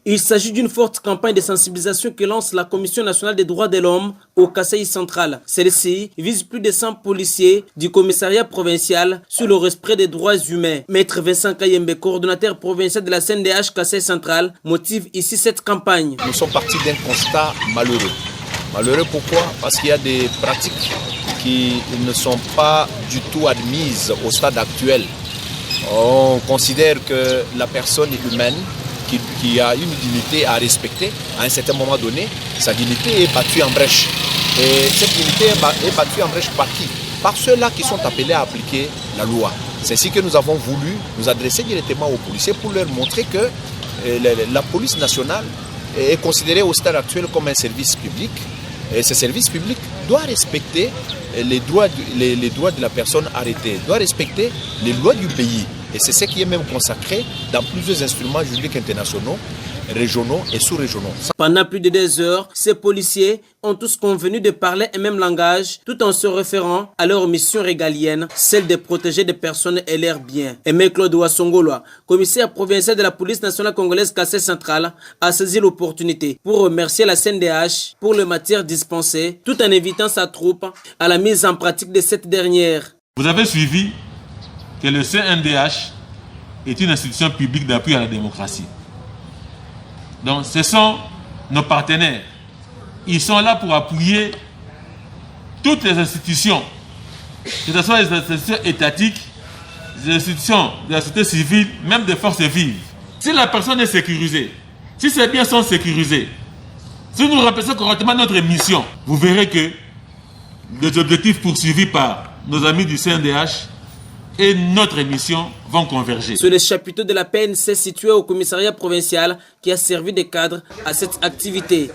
Il s'agit d'une forte campagne de sensibilisation que lance la Commission nationale des droits de l'homme au Kasaï central. Celle-ci vise plus de 100 policiers du commissariat provincial sur le respect des droits humains. Maître Vincent Kayembe, coordonnateur provincial de la CNDH Kasaï central, motive ici cette campagne. Nous sommes partis d'un constat malheureux. Malheureux pourquoi? Parce qu'il y a des pratiques qui ne sont pas du tout admises au stade actuel. On considère que la personne est humaine, qui a une dignité à respecter, à un certain moment donné, sa dignité est battue en brèche. Et cette dignité est battue en brèche par qui? Par ceux-là qui sont appelés à appliquer la loi. C'est ainsi que nous avons voulu nous adresser directement aux policiers pour leur montrer que la police nationale est considérée au stade actuel comme un service public. Et ce service public doit respecter les droits de la personne arrêtée, doit respecter les lois du pays. Et c'est ce qui est même consacré dans plusieurs instruments juridiques internationaux, régionaux et sous-régionaux. Pendant plus de 2 heures, ces policiers ont tous convenu de parler un même langage, tout en se référant à leur mission régalienne, celle de protéger des personnes et leurs biens. Aimé Claude Wassongoloa, commissaire provincial de la police nationale congolaise Kasaï central, a saisi l'opportunité pour remercier la CNDH pour les matières dispensées, tout en invitant sa troupe à la mise en pratique de cette dernière. Vous avez suivi que le CNDH est une institution publique d'appui à la démocratie. Donc ce sont nos partenaires. Ils sont là pour appuyer toutes les institutions, que ce soit les institutions étatiques, les institutions de la société civile, même des forces vives. Si la personne est sécurisée, si ses biens sont sécurisés, si nous remplissons correctement notre mission, vous verrez que les objectifs poursuivis par nos amis du CNDH et notre mission vont converger. C'est le chapiteau de la PNC situé au commissariat provincial qui a servi de cadre à cette activité.